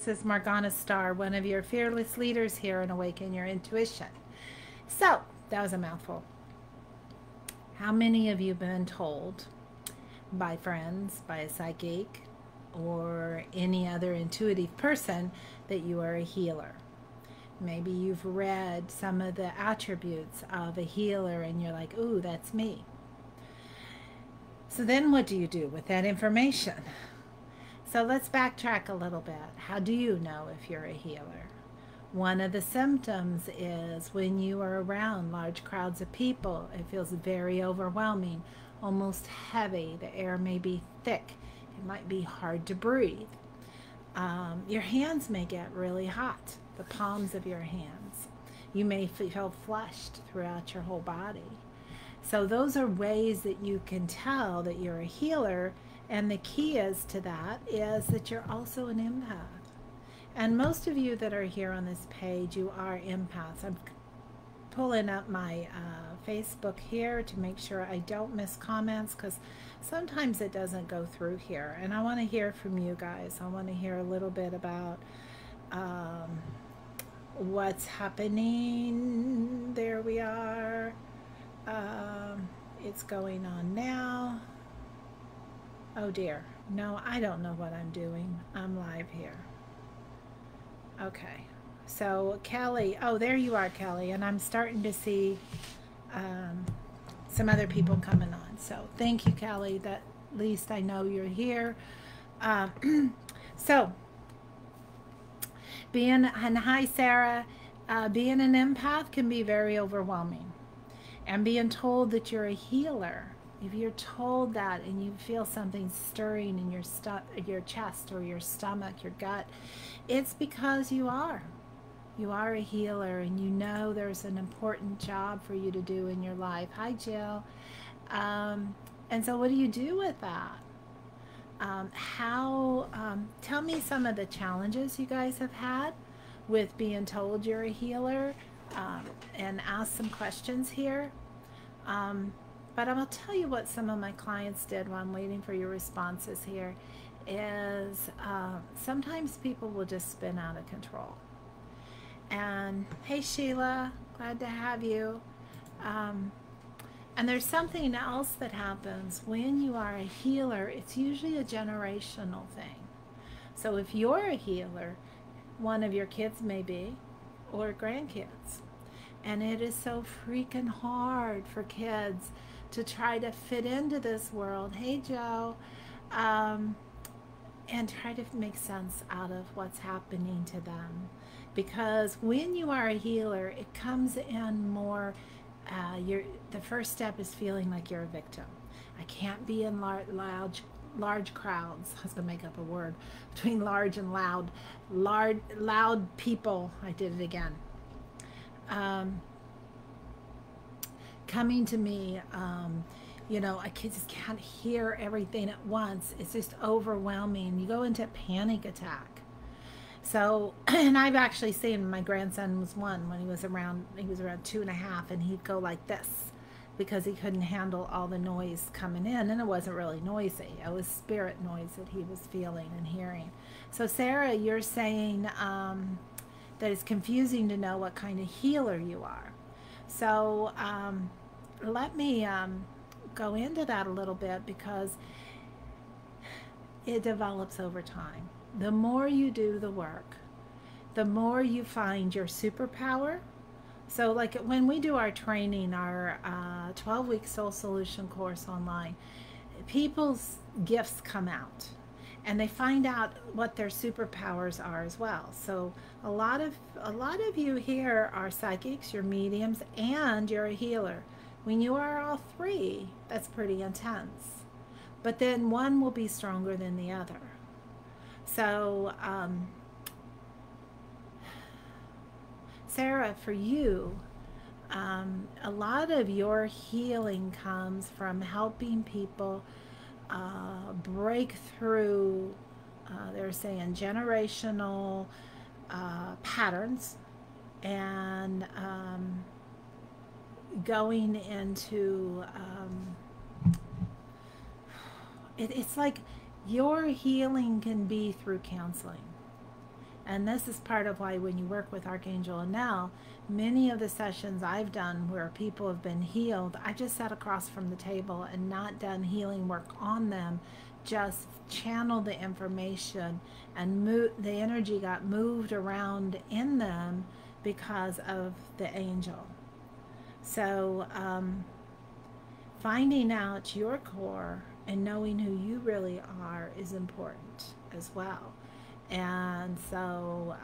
This is Morgana Starr, one of your fearless leaders here in Awaken Your Intuition. So, that was a mouthful. How many of you have been told by friends, by a psychic, or any other intuitive person that you are a healer? Maybe you've read some of the attributes of a healer and you're like, ooh, that's me. So then what do you do with that information? So let's backtrack a little bit. How do you know if you're a healer? One of the symptoms is when you are around large crowds of people, it feels very overwhelming, almost heavy. The air may be thick. It might be hard to breathe. Your hands may get really hot, the palms of your hands. You may feel flushed throughout your whole body. So those are ways that you can tell that you're a healer. And the key is to that is that you're also an empath. And most of you that are here on this page, you are empaths. I'm pulling up my Facebook here to make sure I don't miss comments, because sometimes it doesn't go through here. And I want to hear from you guys. I want to hear a little bit about what's happening. There we are. It's going on now. Oh dear. No, I don't know what I'm doing. I'm live here. Okay. So Kelly, oh, there you are, Kelly. And I'm starting to see some other people coming on. So thank you, Kelly. That at least I know you're here. So and hi, Sarah. Being an empath can be very overwhelming. And being told that you're a healer, if you're told that and you feel something stirring in your chest or your stomach, your gut, it's because you are. You are a healer, and you know there's an important job for you to do in your life. Hi, Jill. And so what do you do with that? Tell me some of the challenges you guys have had with being told you're a healer, and ask some questions here. But I will tell you what some of my clients did while I'm waiting for your responses here is sometimes people will just spin out of control. And hey, Sheila, glad to have you. And there's something else that happens when you are a healer. It's usually a generational thing. So if you're a healer, one of your kids may be, or grandkids. And it is so freaking hard for kids to try to fit into this world. Hey, Joe. And try to make sense out of what's happening to them. Because when you are a healer, it comes in more, the first step is feeling like you're a victim. I can't be in large crowds. I was going to make up a word between large and loud. Loud people. I did it again. Coming to me, you know, I just can't hear everything at once. It's just overwhelming. You go into a panic attack. So, and I've actually seen, my grandson was one when he was around 2.5, and he'd go like this because he couldn't handle all the noise coming in. And it wasn't really noisy. It was spirit noise that he was feeling and hearing. So Sarah, you're saying that it's confusing to know what kind of healer you are. So let me go into that a little bit, because it develops over time. The more you do the work, the more you find your superpower. So like when we do our training, our 12-week Soul Solution course online, people's gifts come out. And they find out what their superpowers are as well. So a lot of you here are psychics, you're mediums, and you're a healer. When you are all three, that's pretty intense. But then one will be stronger than the other. So Sarah, for you, a lot of your healing comes from helping people break through, they're saying, generational patterns, and going into it's like your healing can be through counseling, And this is part of why when you work with Archangel Anel, many of the sessions I've done where people have been healed, I just sat across from the table and not done healing work on them, just channeled the information, and the energy got moved around in them because of the angel. So finding out your core and knowing who you really are is important as well. And so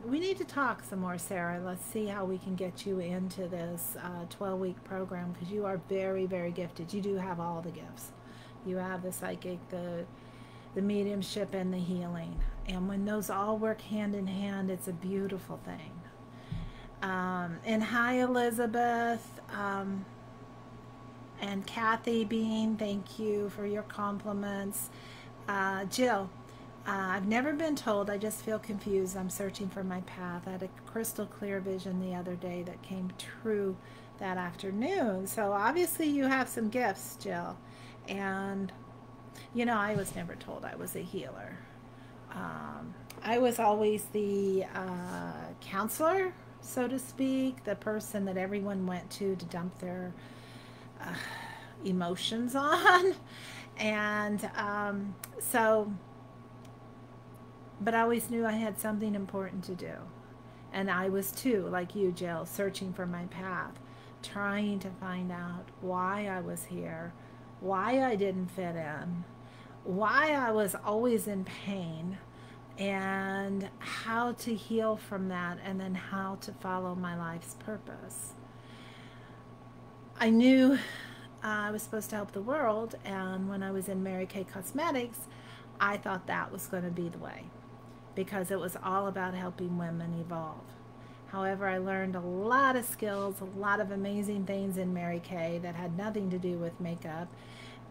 we need to talk some more, Sarah. Let's see how we can get you into this 12-week program, because you are very, very gifted. You do have all the gifts. You have the psychic, the mediumship, and the healing. And when those all work hand in hand, it's a beautiful thing. And hi, Elizabeth. And Kathy Bean, thank you for your compliments. Jill, I've never been told. I just feel confused. I'm searching for my path. I had a crystal clear vision the other day that came true that afternoon. So obviously you have some gifts, Jill. And, you know, I was never told I was a healer. I was always the counselor, so to speak, the person that everyone went to dump their emotions on. And but I always knew I had something important to do. And I was too, like you, Jill, searching for my path, trying to find out why I was here, why I didn't fit in, why I was always in pain, and how to heal from that, and then how to follow my life's purpose. I knew I was supposed to help the world, and when I was in Mary Kay Cosmetics, I thought that was going to be the way, because it was all about helping women evolve. However, I learned a lot of skills, a lot of amazing things in Mary Kay that had nothing to do with makeup,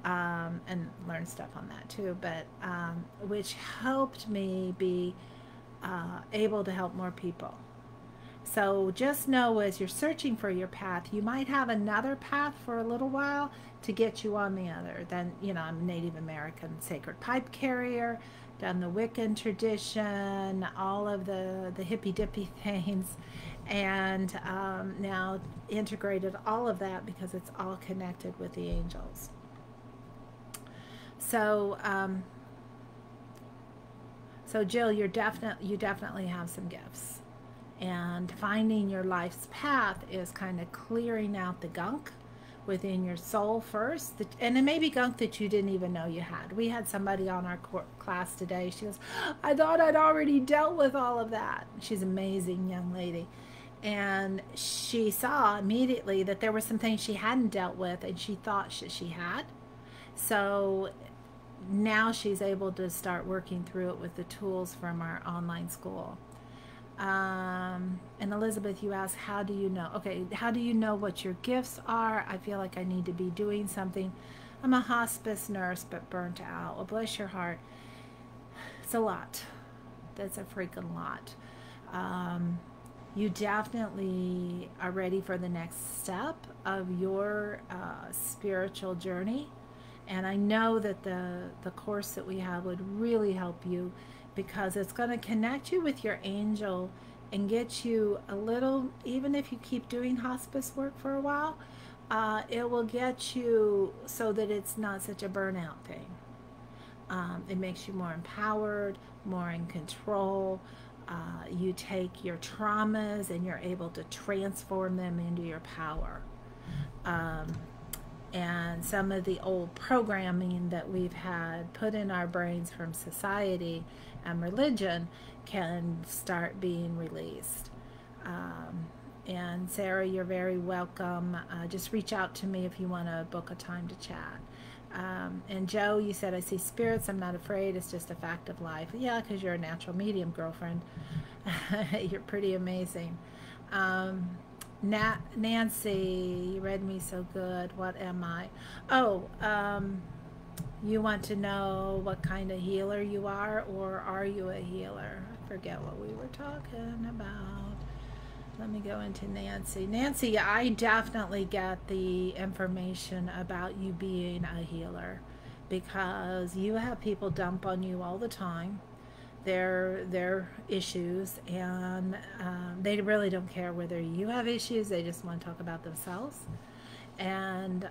and learned stuff on that too, but which helped me be able to help more people. So just know, as you're searching for your path, you might have another path for a little while to get you on the other. Then, you know, I'm Native American sacred pipe carrier, done the Wiccan tradition, all of the hippy dippy things, and now integrated all of that because it's all connected with the angels. So, so Jill, you definitely have some gifts. And finding your life's path is kind of clearing out the gunk within your soul first. And it may be gunk that you didn't even know you had. We had somebody on our class today. She goes, I thought I'd already dealt with all of that. She's an amazing young lady. And she saw immediately that there were some things she hadn't dealt with, and she thought she had. So now she's able to start working through it with the tools from our online school. And Elizabeth, you asked, how do you know? Okay, how do you know what your gifts are? I feel like I need to be doing something. I'm a hospice nurse, but burnt out. Well, bless your heart. It's a lot. That's a freaking lot. You definitely are ready for the next step of your spiritual journey. And I know that the course that we have would really help you, because it's going to connect you with your angel and get you a little, even if you keep doing hospice work for a while, it will get you so that it's not such a burnout thing. It makes you more empowered, more in control. You take your traumas and you're able to transform them into your power. And some of the old programming that we've had put in our brains from society and religion can start being released. And Sarah, you're very welcome. Just reach out to me if you want to book a time to chat. And Joe, you said, I see spirits. I'm not afraid. It's just a fact of life. Yeah, because you're a natural medium, girlfriend. You're pretty amazing. Nancy, you read me so good. What am I? Oh, you want to know what kind of healer you are, or are you a healer? I forget what we were talking about. Let me go into Nancy. Nancy, I definitely get the information about you being a healer, because you have people dump on you all the time. their issues, and they really don't care whether you have issues. They just want to talk about themselves and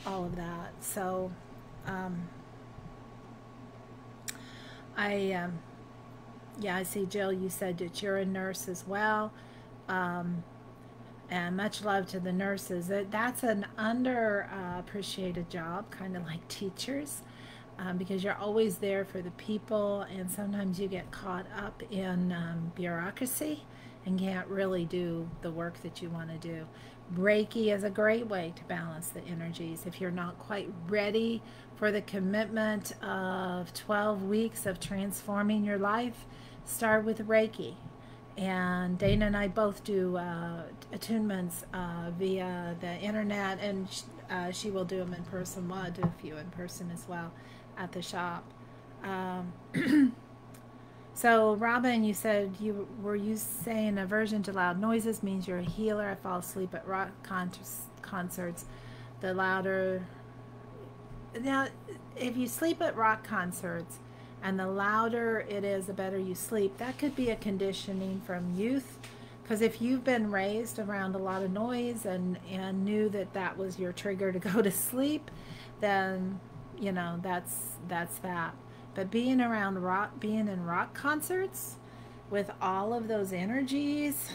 all of that. So I yeah, I see, Jill, you said that you're a nurse as well. Um, and much love to the nurses. That's an underappreciated job, kind of like teachers, because you're always there for the people, and sometimes you get caught up in bureaucracy and can't really do the work that you want to do. Reiki is a great way to balance the energies. If you're not quite ready for the commitment of 12 weeks of transforming your life, start with Reiki. And Dana and I both do attunements via the internet, and she will do them in person. Well, I'll do a few in person as well at the shop. So Robin, you said you saying aversion to loud noises means you're a healer. I fall asleep at rock concerts. The louder, now, if you sleep at rock concerts and the louder it is, the better you sleep, that could be a conditioning from youth. Because if you've been raised around a lot of noise and knew that that was your trigger to go to sleep, then, you know, that's that. But being around rock, being in rock concerts with all of those energies,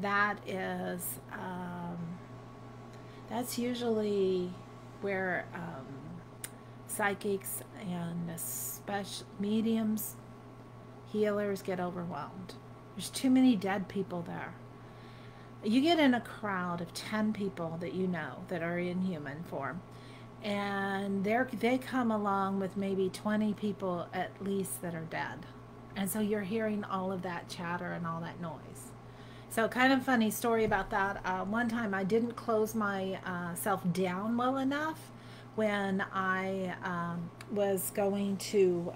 that is, that's usually where psychics and special mediums, healers get overwhelmed. There's too many dead people there. You get in a crowd of 10 people that you know that are in human form, and they come along with maybe 20 people at least that are dead. And so you're hearing all of that chatter and all that noise. So kind of funny story about that. One time I didn't close myself down well enough when I was going to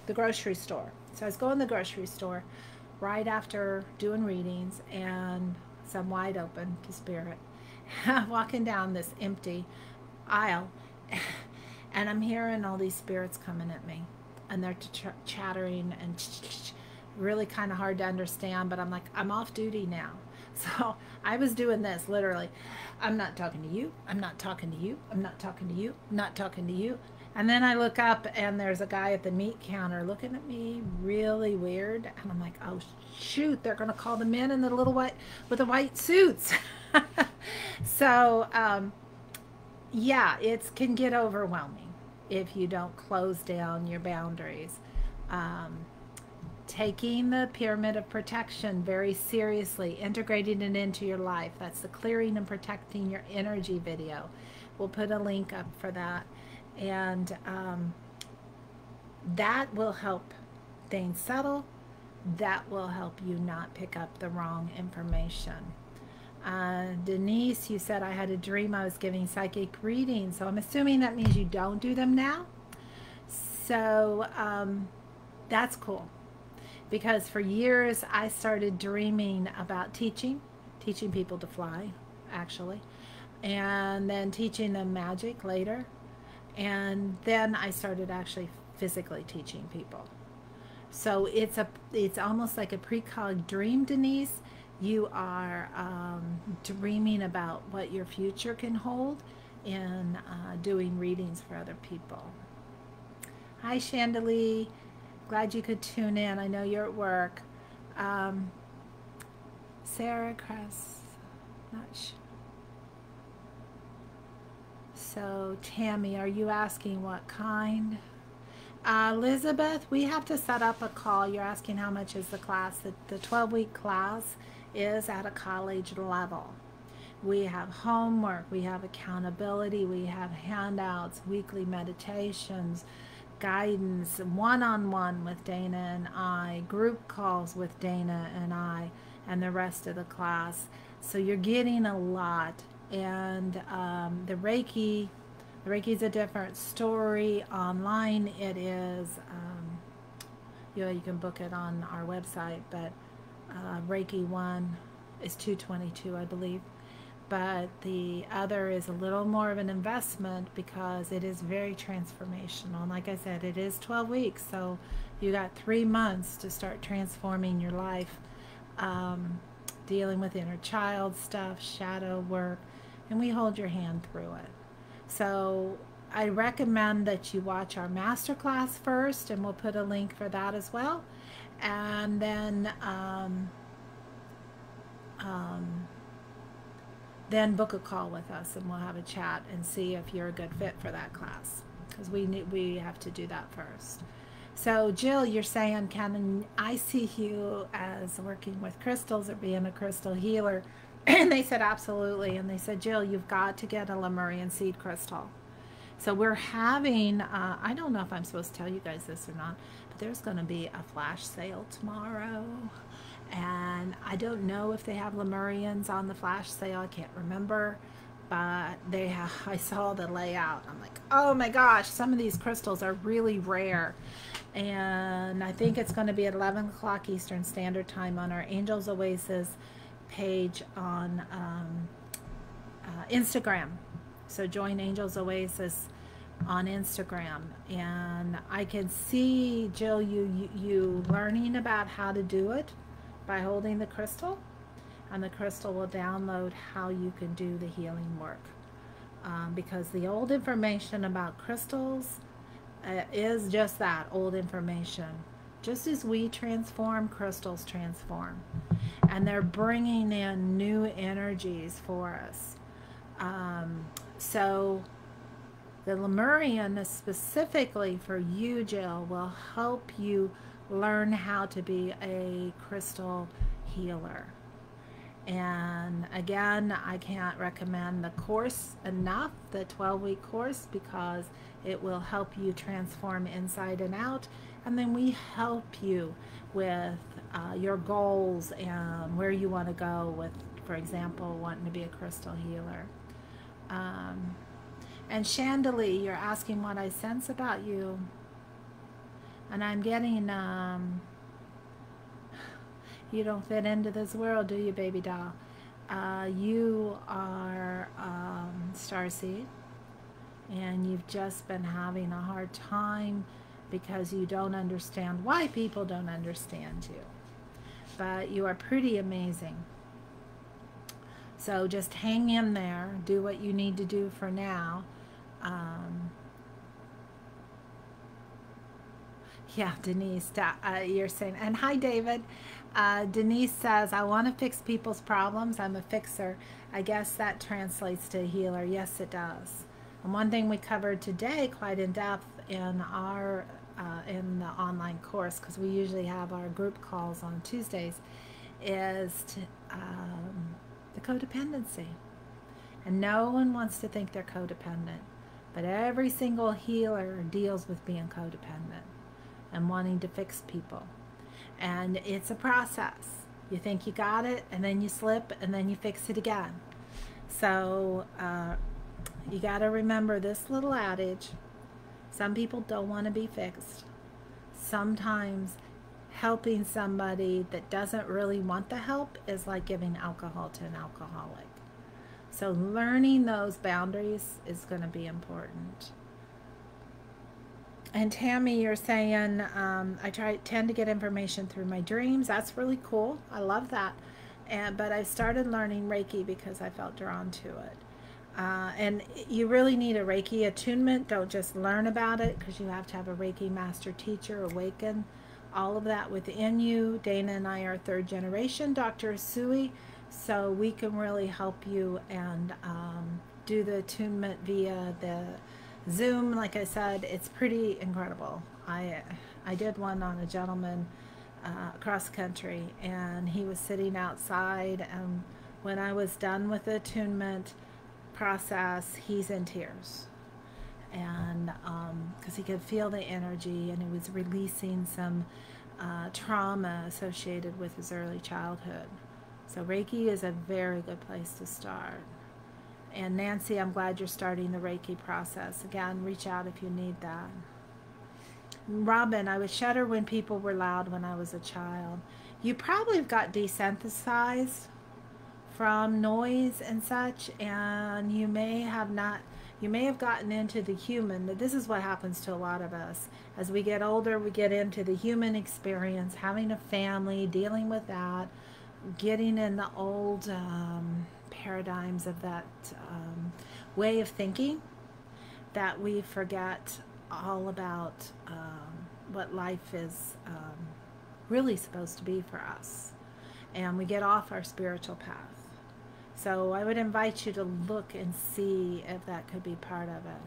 the grocery store. So I was going to the grocery store right after doing readings, and so I'm wide open to spirit. Walking down this empty aisle, and I'm hearing all these spirits coming at me, and they're chattering and really kind of hard to understand, but I'm like, I'm off duty now. So I was doing this literally. I'm not talking to you. I'm not talking to you. I'm not talking to you. I'm not talking to you. And then I look up, and there's a guy at the meat counter looking at me really weird. And I'm like, oh shoot, they're going to call the men in the little white with the white suits. So yeah, it can get overwhelming if you don't close down your boundaries. Taking the pyramid of protection very seriously, integrating it into your life. That's the clearing and protecting your energy video. We'll put a link up for that. And that will help things settle. That will help you not pick up the wrong information. Denise, you said I had a dream I was giving psychic readings. So I'm assuming that means you don't do them now. So that's cool. Because for years I started dreaming about teaching people to fly, actually, and then teaching them magic later. And then I started actually physically teaching people. So it's almost like a precog dream, Denise. You are dreaming about what your future can hold in doing readings for other people. Hi, Chandelier. Glad you could tune in. I know you're at work. Sarah Cress, not sure. So Tammy, are you asking what kind? Elizabeth, we have to set up a call. You're asking how much is the class. The 12-week class is at a college level. We have homework, we have accountability, we have handouts, weekly meditations, guidance, one-on-one with Dana and I, group calls with Dana and I, and the rest of the class. So you're getting a lot. And the Reiki is a different story. Online it is, you know, you can book it on our website, but Reiki 1 is $222, I believe. but the other is a little more of an investment because it is very transformational. And like I said, it is 12 weeks, so you got 3 months to start transforming your life, dealing with inner child stuff, shadow work, and we hold your hand through it. So I recommend that you watch our masterclass first, and we'll put a link for that as well. And then book a call with us, and we'll have a chat and see if you're a good fit for that class, because we have to do that first. So Jill, you're saying, can I see you as working with crystals or being a crystal healer? And they said absolutely. And they said, Jill, you've got to get a Lemurian seed crystal. So we're having, I don't know if I'm supposed to tell you guys this or not, but there's going to be a flash sale tomorrow. And I don't know if they have Lemurians on the flash sale. I can't remember. But they have, I saw the layout. I'm like, oh my gosh, some of these crystals are really rare. And I think it's going to be at 11 o'clock Eastern Standard Time on our Angels Oasis page on Instagram. So join Angels Oasis on Instagram, and I can see, Jill, you learning about how to do it by holding the crystal, and the crystal will download how you can do the healing work, because the old information about crystals is just that, old information. Just as we transform, crystals transform, and they're bringing in new energies for us. So the Lemurian is specifically for you, Jill, will help you learn how to be a crystal healer. And again, I can't recommend the course enough, the 12-week course, because it will help you transform inside and out. And then we help you with your goals and where you want to go with, for example, wanting to be a crystal healer. And Chandelier, you're asking what I sense about you. And I'm getting, you don't fit into this world, do you, baby doll? You are starseed, and you've just been having a hard time because you don't understand why people don't understand you. But you are pretty amazing. So just hang in there, do what you need to do for now. Yeah, Denise, you're saying, and hi, David. Denise says, I want to fix people's problems. I'm a fixer. I guess that translates to a healer. Yes, it does. And one thing we covered today quite in depth in our in the online course, because we usually have our group calls on Tuesdays, is the codependency. And no one wants to think they're codependent, but every single healer deals with being codependent and wanting to fix people. And it's a process. You think you got it, and then you slip, and then you fix it again. So you got to remember this little adage. Some people don't want to be fixed. Sometimes helping somebody that doesn't really want the help is like giving alcohol to an alcoholic. So learning those boundaries is going to be important. And Tammy, you're saying, I tend to get information through my dreams. That's really cool. I love that. But I started learning Reiki because I felt drawn to it. And you really need a Reiki attunement. Don't just learn about it, because you have to have a Reiki master teacher, awaken all of that within you. Dana and I are third generation Dr. Sui, so we can really help you and do the attunement via the Zoom. Like I said, it's pretty incredible. I did one on a gentleman across the country, and he was sitting outside, and when I was done with the attunement process, he's in tears, and because he could feel the energy, and he was releasing some trauma associated with his early childhood. So Reiki is a very good place to start. And Nancy, I'm glad you're starting the Reiki process. Again, reach out if you need that. Robin, I would shudder when people were loud when I was a child. You probably got desensitized from noise and such, and you may have gotten into the human. This is what happens to a lot of us. As we get older, we get into the human experience, having a family, dealing with that, getting in the old paradigms of that way of thinking, that we forget all about what life is really supposed to be for us. And we get off our spiritual path. So I would invite you to look and see if that could be part of it.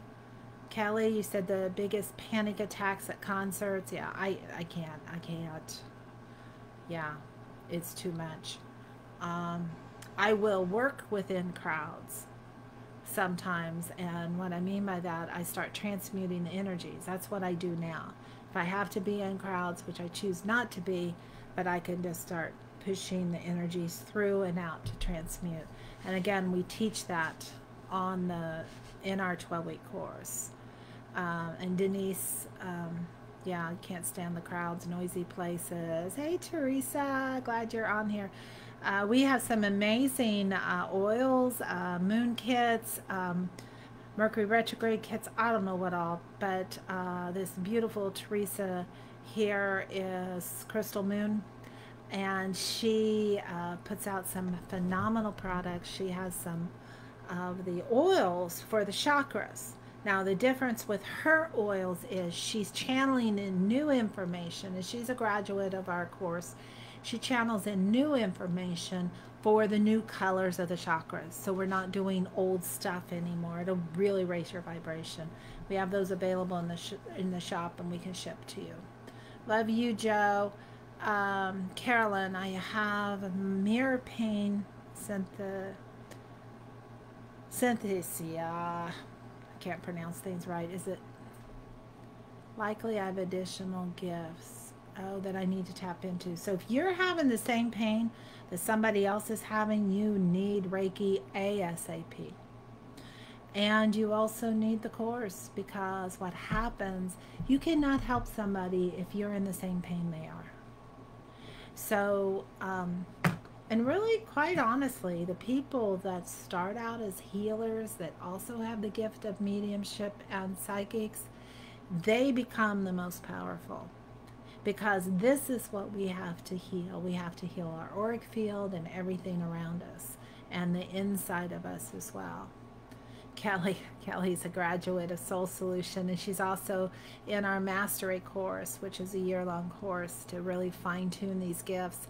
Kelly, you said the biggest panic attacks at concerts. Yeah, I can't. Yeah, it's too much. I will work within crowds sometimes, and what I mean by that, I start transmuting the energies. That's what I do now. If I have to be in crowds, which I choose not to be, but I can just start pushing the energies through and out to transmute. And again, we teach that in our 12-week course. And Denise, yeah, I can't stand the crowds, noisy places. Hey, Teresa, glad you're on here. We have some amazing oils, moon kits, Mercury retrograde kits, I don't know what all, but this beautiful Teresa here is Crystal Moon, and she puts out some phenomenal products. She has some of the oils for the chakras. Now, the difference with her oils is she's channeling in new information, and she's a graduate of our course. She channels in new information for the new colors of the chakras. So we're not doing old stuff anymore. It'll really raise your vibration. We have those available in the shop, and we can ship to you. Love you, Joe. Carolyn, I have mirror pain synthesia. I can't pronounce things right. Is it likely I have additional gifts? Oh, that I need to tap into. So if you're having the same pain that somebody else is having, you need Reiki ASAP. And you also need the course, because what happens, you cannot help somebody if you're in the same pain they are. So, and really, quite honestly, the people that start out as healers that also have the gift of mediumship and psychics, they become the most powerful. Because this is what we have to heal. We have to heal our auric field and everything around us, and the inside of us as well. Kelly's a graduate of Soul Solution, and she's also in our Mastery course, which is a year-long course to really fine-tune these gifts.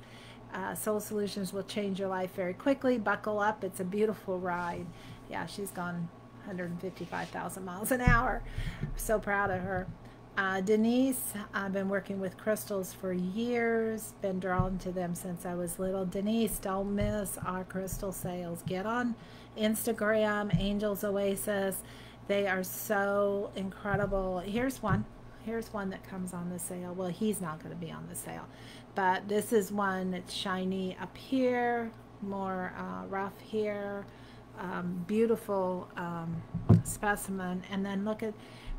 Soul Solutions will change your life very quickly. Buckle up. It's a beautiful ride. Yeah, she's gone 155,000 miles an hour. So proud of her. Denise, I've been working with crystals for years, been drawn to them since I was little. Denise, don't miss our crystal sales. Get on Instagram, Angels Oasis. They are so incredible. Here's one that comes on the sale. Well, he's not going to be on the sale, but this is one that's shiny up here, more rough here. Beautiful specimen. And then look at,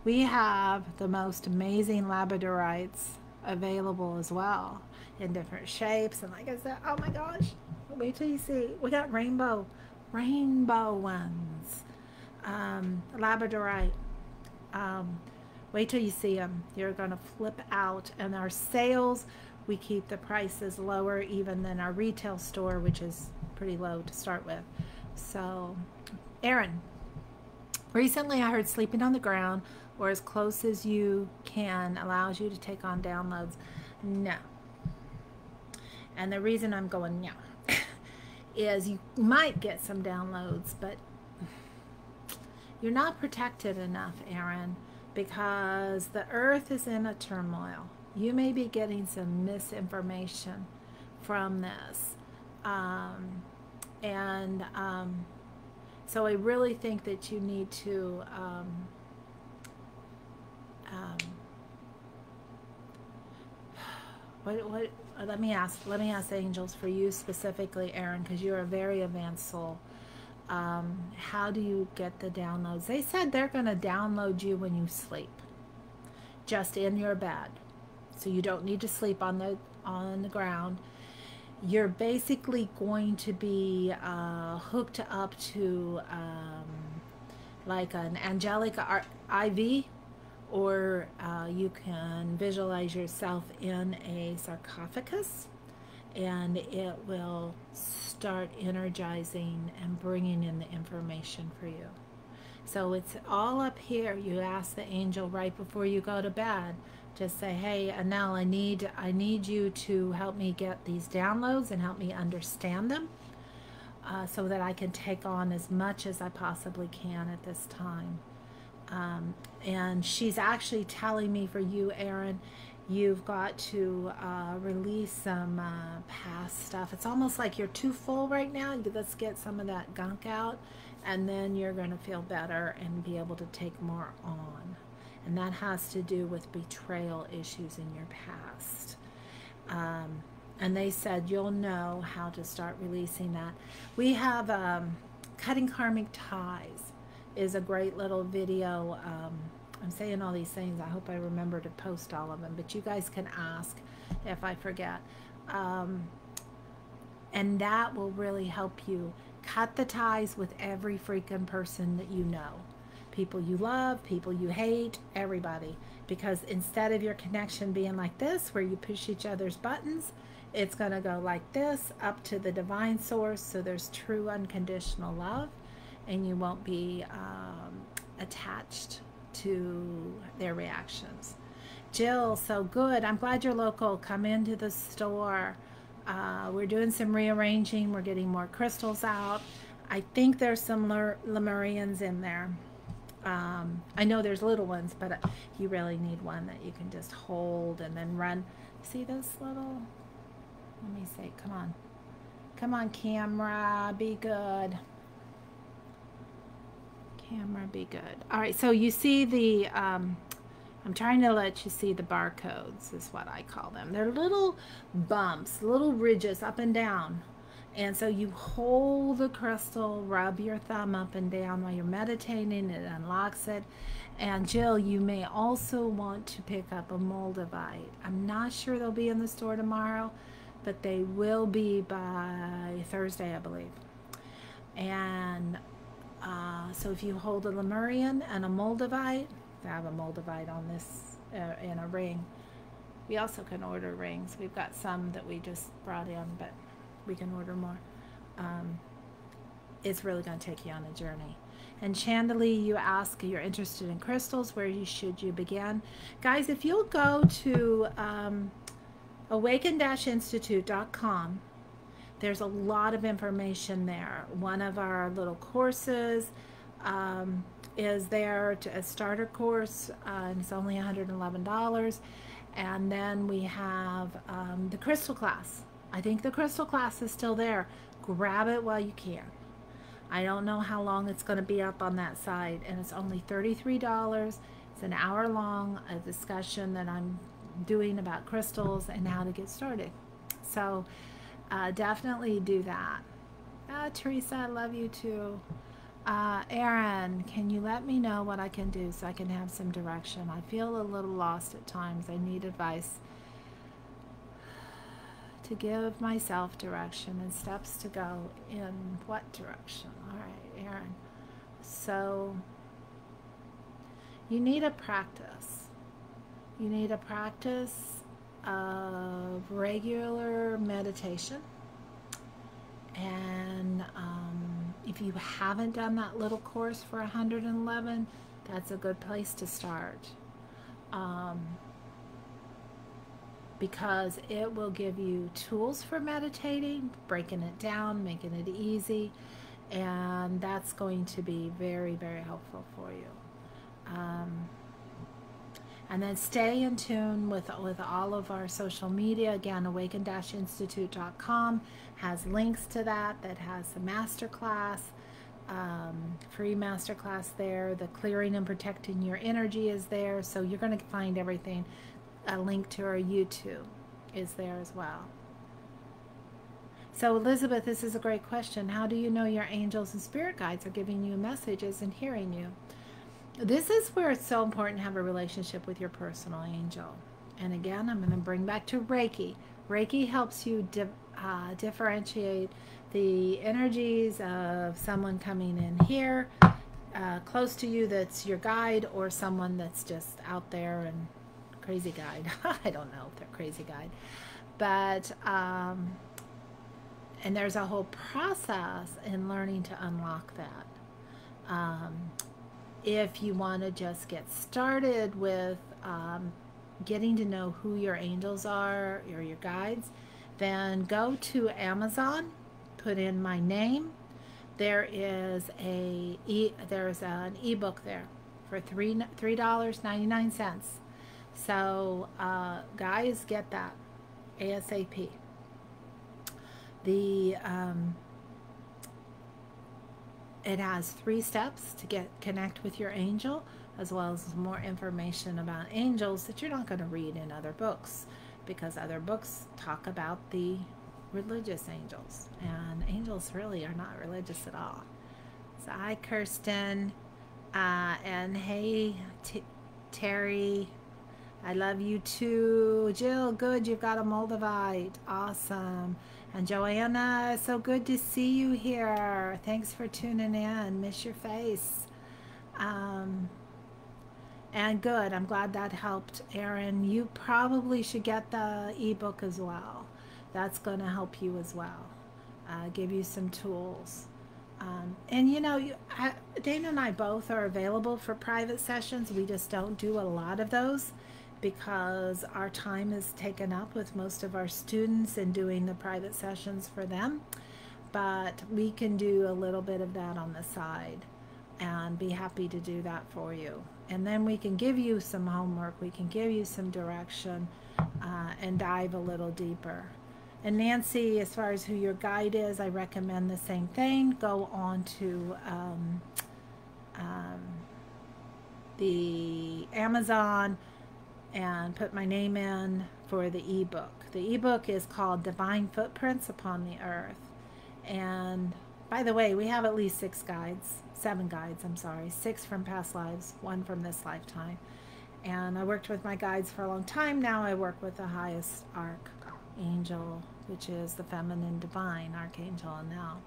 we have the most amazing labradorites available as well in different shapes. And like I said, oh my gosh, wait till you see. We got rainbow ones. Labradorite. Wait till you see them. You're going to flip out. And our sales, we keep the prices lower even than our retail store, which is pretty low to start with. So, Aaron, recently I heard sleeping on the ground or as close as you can allows you to take on downloads. No. And the reason I'm going no is you might get some downloads, but you're not protected enough, Aaron, because the earth is in a turmoil. You may be getting some misinformation from this. So I really think that you need to let me ask the angels for you specifically, Aaron, because you're a very advanced soul. How do you get the downloads? They said they're going to download you when you sleep, just in your bed, so you don't need to sleep on the ground. you're basically going to be hooked up to like an angelic IV, or you can visualize yourself in a sarcophagus, and it will start energizing and bringing in the information for you. So it's all up here. You ask the angel right before you go to bed. Just say, hey, Anel, I need you to help me get these downloads and help me understand them, so that I can take on as much as I possibly can at this time. And she's actually telling me for you, Aaron, you've got to release some past stuff. It's almost like you're too full right now. Let's get some of that gunk out, and then you're going to feel better and be able to take more on. And that has to do with betrayal issues in your past. And they said you'll know how to start releasing that. We have Cutting Karmic Ties is a great little video. I'm saying all these things. I hope I remember to post all of them, but you guys can ask if I forget. And that will really help you cut the ties with every freaking person that you know. People you love, people you hate, everybody. Because instead of your connection being like this, where you push each other's buttons, it's going to go like this, up to the divine source, so there's true unconditional love, and you won't be attached to their reactions. Jill, so good. I'm glad you're local. Come into the store. We're doing some rearranging. We're getting more crystals out. I think there's some Lemurians in there. I know there's little ones, but you really need one that you can just hold and then run. See this little, let me see, come on. Come on, camera, be good. Camera, be good. All right, so you see the, I'm trying to let you see the barcodes, is what I call them. They're little bumps, little ridges up and down. And so you hold the crystal, rub your thumb up and down while you're meditating, it unlocks it. And Jill, you may also want to pick up a Moldavite. I'm not sure they'll be in the store tomorrow, but they will be by Thursday, I believe. And so if you hold a Lemurian and a Moldavite, I have a Moldavite on this in a ring. We also can order rings. We've got some that we just brought in, but we can order more. It's really going to take you on a journey. And Chandelier, you ask, you're interested in crystals, where should you begin? Guys, if you'll go to awaken-institute.com, there's a lot of information there. One of our little courses is there, a starter course, and it's only $111. And then we have the crystal class. I think the crystal class is still there. Grab it while you can. I don't know how long it's going to be up on that site, and it's only $33. It's an hour long, a discussion that I'm doing about crystals and how to get started. So definitely do that. Teresa, I love you too. Aaron, can you let me know what I can do so I can have some direction? I feel a little lost at times. I need advice to give myself direction and steps to go in what direction. All right, Aaron. So you need a practice. You need a practice of regular meditation. And if you haven't done that little course for 111, that's a good place to start. Because it will give you tools for meditating, breaking it down, making it easy, and that's going to be very, very helpful for you. And then stay in tune with all of our social media. Again, awaken-institute.com has links to that has the masterclass, free masterclass there. The clearing and protecting your energy is there, so you're going to find everything. A link to our YouTube is there as well. So Elizabeth, this is a great question. How do you know your angels and spirit guides are giving you messages and hearing you? This is where it's so important to have a relationship with your personal angel. And again, I'm going to bring back to Reiki. Reiki helps you differentiate the energies of someone coming in here close to you that's your guide, or someone that's just out there and crazy guide. I don't know if they're crazy guide, but and there's a whole process in learning to unlock that. If you want to just get started with getting to know who your angels are or your guides, then go to Amazon, put in my name. There's an ebook there for $3.99. So guys, get that ASAP. It has 3 steps to connect with your angel, as well as more information about angels that you're not going to read in other books, because other books talk about the religious angels, and angels really are not religious at all. So hi Kirsten, and hey Terry, I love you too. Jill, good, you've got a Moldavite, awesome. And Joanna, so good to see you here. Thanks for tuning in. Miss your face. And good, I'm glad that helped. Erin, you probably should get the ebook as well. That's going to help you as well. Give you some tools. And you know, Dana and I both are available for private sessions. We just don't do a lot of those, because our time is taken up with most of our students and doing the private sessions for them. But we can do a little bit of that on the side and be happy to do that for you. And then we can give you some homework, we can give you some direction, and dive a little deeper. And Nancy, as far as who your guide is, I recommend the same thing. Go on to the Amazon and put my name in for the ebook. The ebook is called Divine Footprints Upon the Earth. And by the way, we have at least 7 guides, I'm sorry, 6 from past lives, 1 from this lifetime. And I worked with my guides for a long time. Now I work with the highest archangel, which is the feminine divine archangel now.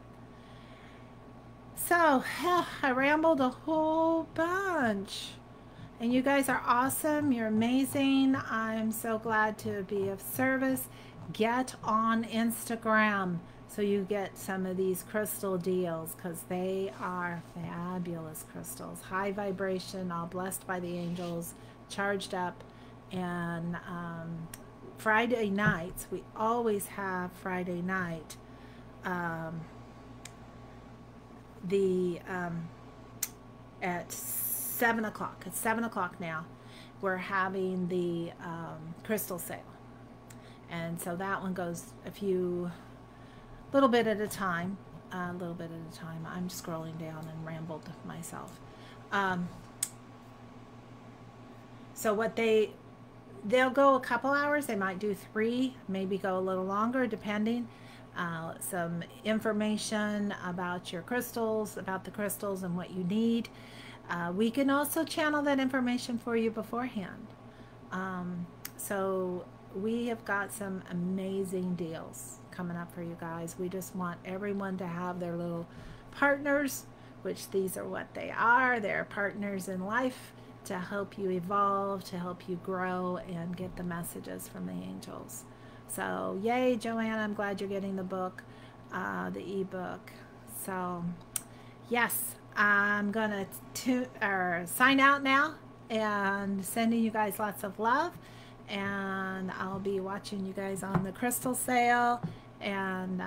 So I rambled a whole bunch. And you guys are awesome. You're amazing. I'm so glad to be of service. Get on Instagram so you get some of these crystal deals, because they are fabulous crystals. High vibration, all blessed by the angels, charged up. And Friday nights, we always have Friday night. At 7 o'clock. It's 7 o'clock now. We're having the crystal sale, and so that one goes little bit at a time. I'm scrolling down and rambled myself. So what they'll go a couple hours. They might do 3, maybe go a little longer, depending. Some information about your crystals, about the crystals and what you need. We can also channel that information for you beforehand. So we have got some amazing deals coming up for you guys. We just want everyone to have their little partners, which these are what they are. They're partners in life to help you evolve, to help you grow and get the messages from the angels. So yay, Joanna, I'm glad you're getting the book, the ebook. So yes, I'm gonna sign out now and sending you guys lots of love, and I'll be watching you guys on the crystal sale. And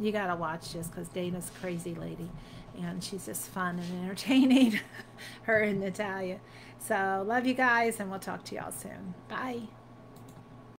you gotta watch this, because Dana's a crazy lady and she's just fun and entertaining. Her and Natalia. So love you guys, and we'll talk to y'all soon. Bye.